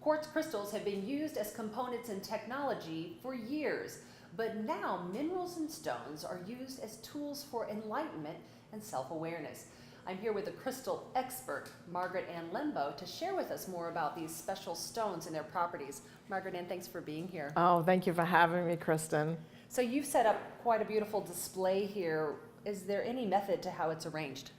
Quartz crystals have been used as components in technology for years, but now minerals and stones are used as tools for enlightenment and self-awareness. I'm here with a crystal expert, Margaret and Lembo, to share with us more about these special stones and their properties. Margaret Ann, thanks for being here. Oh, thank you for having me, Kristen. So you've set up quite a beautiful display here. Is there any method to how it's arranged?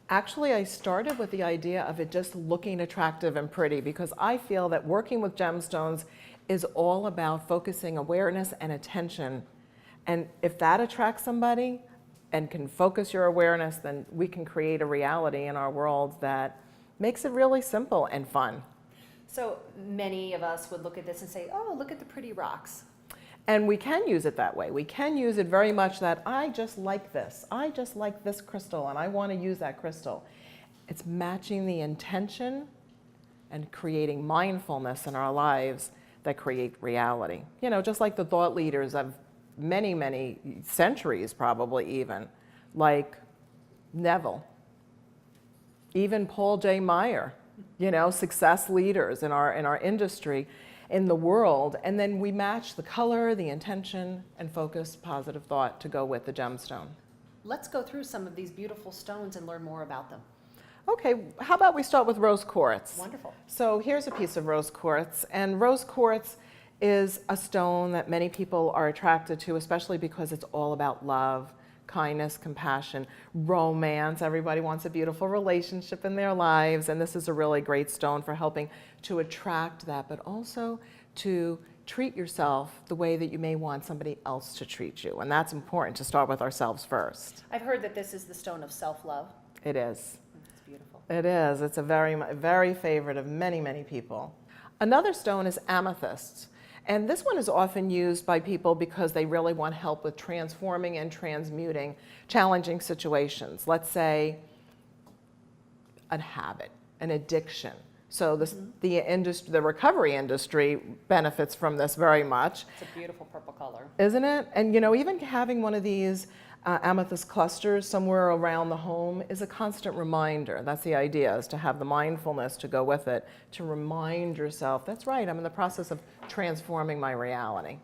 Actually, I started with the idea of it just looking attractive and pretty because I feel that working with gemstones is all about focusing awareness and attention. And if that attracts somebody and can focus your awareness, then we can create a reality in our world that makes it really simple and fun. So many of us would look at this and say, oh, look at the pretty rocks. And we can use it that way. We can use it very much that I just like this. I just like this crystal and I want to use that crystal. It's matching the intention and creating mindfulness in our lives that create reality. You know, just like the thought leaders of many, many centuries probably even, like Neville, even Paul J. Meyer, you know, success leaders in our industry, in the world, and then we match the color, the intention, and focus positive thought to go with the gemstone. Let's go through some of these beautiful stones and learn more about them. Okay, how about we start with rose quartz? Wonderful. So here's a piece of rose quartz, and rose quartz is a stone that many people are attracted to, especially because it's all about love, kindness, compassion, romance. Everybody wants a beautiful relationship in their lives, and this is a really great stone for helping to attract that, but also to treat yourself the way that you may want somebody else to treat you. And that's important to start with ourselves first. I've heard that this is the stone of self-love. It is. It's beautiful. It is. It's a very favorite of many, many people. Another stone is amethyst. And this one is often used by people because they really want help with transforming and transmuting challenging situations. Let's say a habit, an addiction. So the recovery industry benefits from this very much. It's a beautiful purple color. Isn't it? And you know, even having one of these amethyst clusters somewhere around the home is a constant reminder. That's the idea, is to have the mindfulness to go with it, to remind yourself, that's right, I'm in the process of transforming my reality.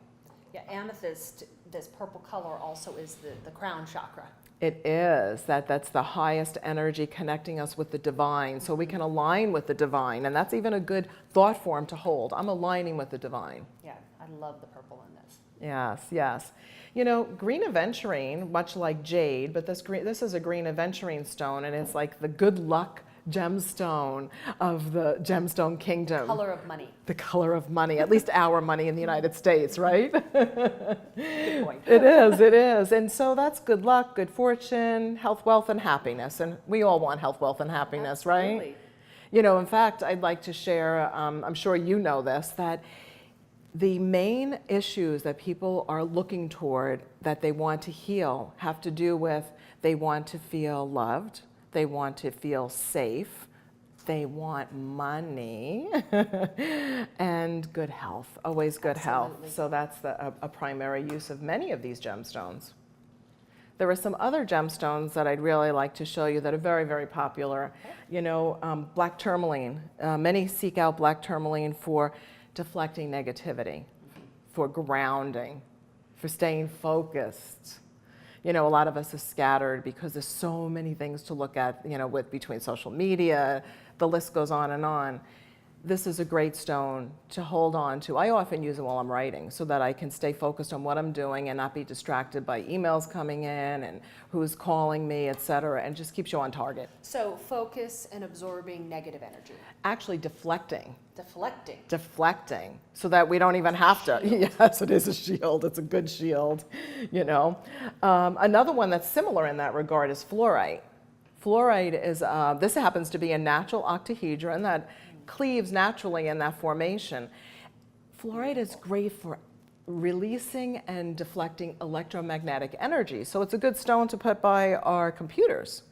Yeah, amethyst, this purple color also is the crown chakra. It is. That's the highest energy connecting us with the divine, so we can align with the divine, and that's even a good thought form to hold. I'm aligning with the divine. Yeah, I love the purple in this. Yes, yes. You know, green aventurine, much like jade, but this is a green aventurine stone, and it's like the good luck gemstone of the gemstone kingdom. The color of money. The color of money, at least our money in the United States, right? Good point. It is, it is. And so that's good luck, good fortune, health, wealth, and happiness. And we all want health, wealth, and happiness, Absolutely. right? You know, in fact, I'd like to share, I'm sure you know this, that the main issues that people are looking toward that they want to heal have to do with they want to feel loved, they want to feel safe, they want money, and good health, always good Absolutely. health. So that's a primary use of many of these gemstones. There are some other gemstones that I'd really like to show you that are very popular. You know, black tourmaline. Many seek out black tourmaline for deflecting negativity, for grounding, for staying focused. You know, a lot of us are scattered because there's so many things to look at, you know, between social media, the list goes on and on. This is a great stone to hold on to. I often use it while I'm writing so that I can stay focused on what I'm doing and not be distracted by emails coming in and who's calling me, etc., and just keeps you on target. So focus and absorbing negative energy. Actually deflecting. Deflecting. Deflecting, so that we don't even have to. Yes, it is a shield. It's a good shield, you know. Another one that's similar in that regard is fluorite. Fluorite is, this happens to be a natural octahedron that cleaves naturally in that formation. Fluorite is great for releasing and deflecting electromagnetic energy. So it's a good stone to put by our computers,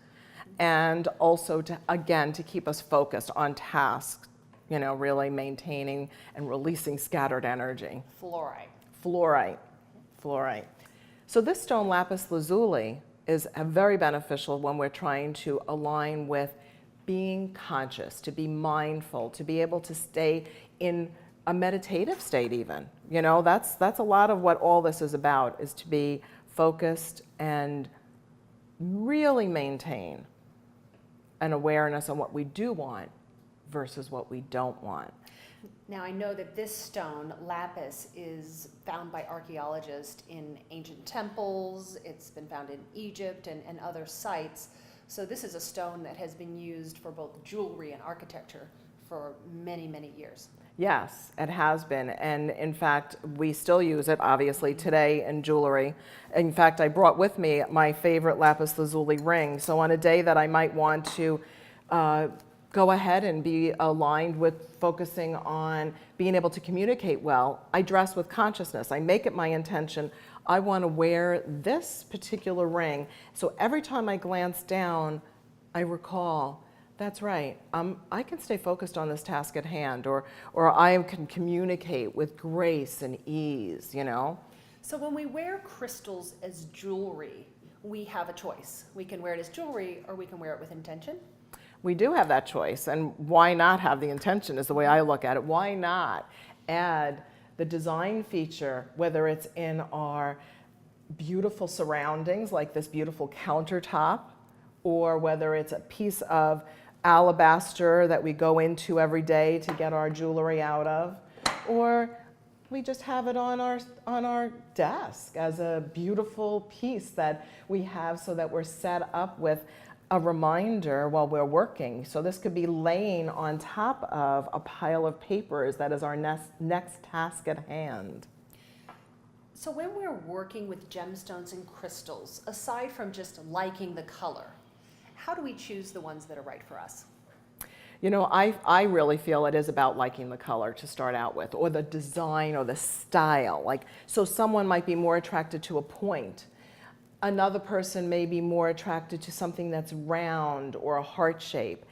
and also to, again, to keep us focused on tasks, you know, really maintaining and releasing scattered energy. Fluorite. Fluorite. Fluorite. So this stone, lapis lazuli, is very beneficial when we're trying to align with being conscious, to be mindful, to be able to stay in a meditative state even. You know, that's a lot of what all this is about, is to be focused and really maintain an awareness on what we do want versus what we don't want. Now, I know that this stone, lapis, is found by archaeologists in ancient temples. It's been found in Egypt and other sites. So this is a stone that has been used for both jewelry and architecture for many, many years. Yes, it has been. And in fact, we still use it, obviously, today in jewelry. In fact, I brought with me my favorite lapis lazuli ring. So on a day that I might want to go ahead and be aligned with focusing on being able to communicate well, I dress with consciousness. I make it my intention, I want to wear this particular ring. So every time I glance down, I recall, that's right, I can stay focused on this task at hand, or I can communicate with grace and ease, you know? So when we wear crystals as jewelry, we have a choice. We can wear it as jewelry, or we can wear it with intention. We do have that choice, and why not have the intention is the way I look at it. Why not add the design feature, whether it's in our beautiful surroundings, like this beautiful countertop, or whether it's a piece of alabaster that we go into every day to get our jewelry out of, or we just have it on our desk as a beautiful piece that we have so that we're set up with a reminder while we're working. So this could be laying on top of a pile of papers that is our next task at hand. So when we're working with gemstones and crystals, aside from just liking the color, how do we choose the ones that are right for us? You know, I really feel it is about liking the color to start out with, or the design or the style. Like, so someone might be more attracted to a point. Another person may be more attracted to something that's round or a heart shape.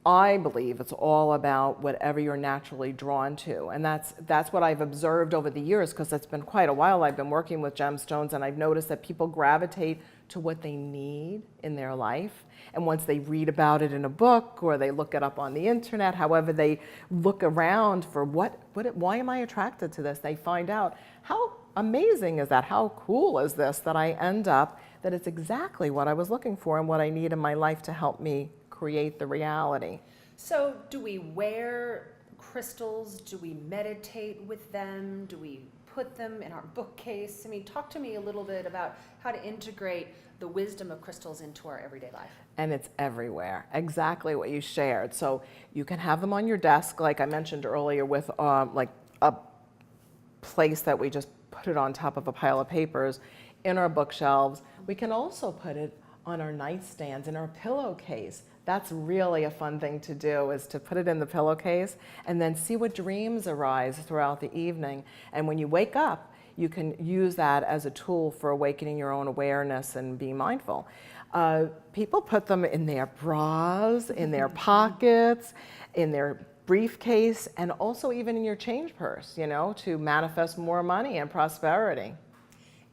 I believe it's all about whatever you're naturally drawn to. And that's what I've observed over the years, because it's been quite a while I've been working with gemstones, and I've noticed that people gravitate to what they need in their life. And once they read about it in a book, or they look it up on the internet, however they look around for why am I attracted to this, they find out, how amazing is that? How cool is this, that I end up, that it's exactly what I was looking for and what I need in my life to help me create the reality. So do we wear crystals? Do we meditate with them? Do we put them in our bookcase? I mean, talk to me a little bit about how to integrate the wisdom of crystals into our everyday life. And it's everywhere, exactly what you shared. So you can have them on your desk, like I mentioned earlier, with like a place that we just put it on top of a pile of papers, in our bookshelves. We can also put it on our nightstands, in our pillowcase. That's really a fun thing to do, is to put it in the pillowcase and then see what dreams arise throughout the evening. And when you wake up, you can use that as a tool for awakening your own awareness and being mindful. People put them in their bras, in their pockets, in their briefcase, and also even in your change purse, you know, to manifest more money and prosperity.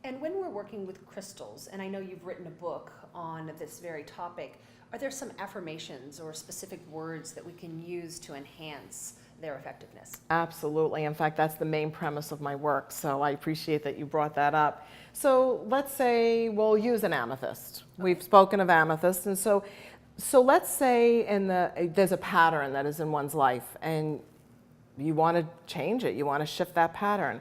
And when we're working with crystals, and I know you've written a book on this very topic, are there some affirmations or specific words that we can use to enhance their effectiveness? Absolutely. In fact, that's the main premise of my work, so I appreciate that you brought that up. So let's say we'll use an amethyst. Okay. We've spoken of amethyst, and so let's say there's a pattern that is in one's life, and you want to change it, you want to shift that pattern.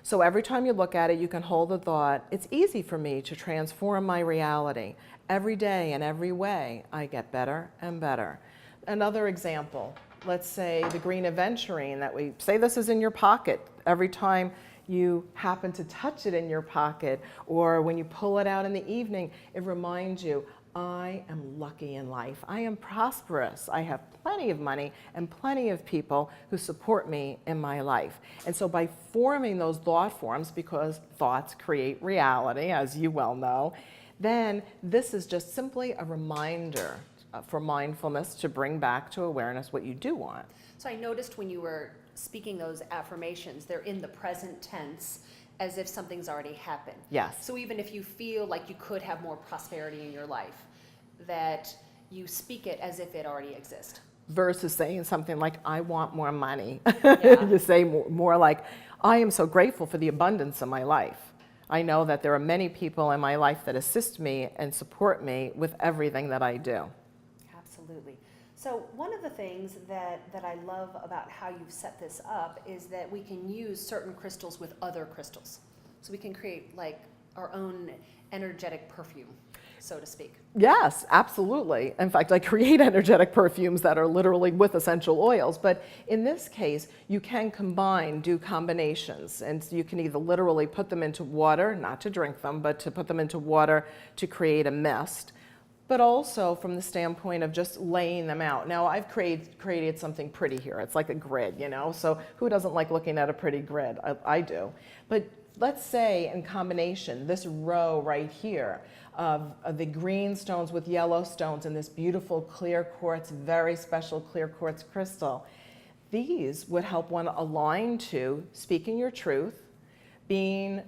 So every time you look at it, you can hold the thought, it's easy for me to transform my reality. Every day in every way, I get better and better. Another example, let's say the green aventurine that we say, this is in your pocket. Every time you happen to touch it in your pocket, or when you pull it out in the evening, it reminds you, I am lucky in life. I am prosperous. I have plenty of money and plenty of people who support me in my life. And so by forming those thought forms, because thoughts create reality, as you well know, then this is just simply a reminder for mindfulness to bring back to awareness what you do want. So I noticed when you were speaking those affirmations, they're in the present tense, as if something's already happened. Yes. So even if you feel like you could have more prosperity in your life, that you speak it as if it already exists. Versus saying something like, I want more money. Yeah. You say more like, I am so grateful for the abundance of my life. I know that there are many people in my life that assist me and support me with everything that I do. Absolutely. So one of the things that I love about how you've set this up is that we can use certain crystals with other crystals. So we can create like our own energetic perfume, so to speak. Yes, absolutely. In fact, I create energetic perfumes that are literally with essential oils. But in this case, you can do combinations. And you can either literally put them into water, not to drink them, but to put them into water to create a mist. But also from the standpoint of just laying them out. Now, I've created something pretty here. It's like a grid, you know? So who doesn't like looking at a pretty grid? I do. But let's say in combination, this row right here of the green stones with yellow stones and this beautiful clear quartz, very special clear quartz crystal, these would help one align to speaking your truth, being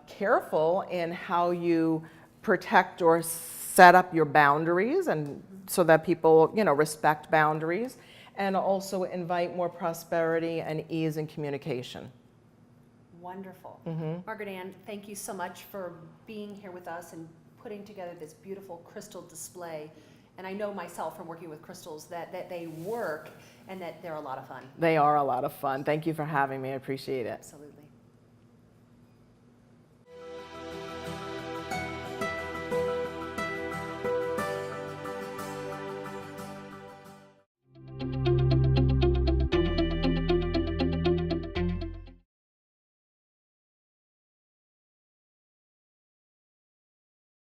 careful in how you protect or set up your boundaries, and so that people, you know, respect boundaries, and also invite more prosperity and ease in communication. Wonderful. Mm-hmm. Margaret Ann, thank you so much for being here with us and putting together this beautiful crystal display. And I know myself from working with crystals that they work and that they're a lot of fun. They are a lot of fun. Thank you for having me. I appreciate it. Absolutely.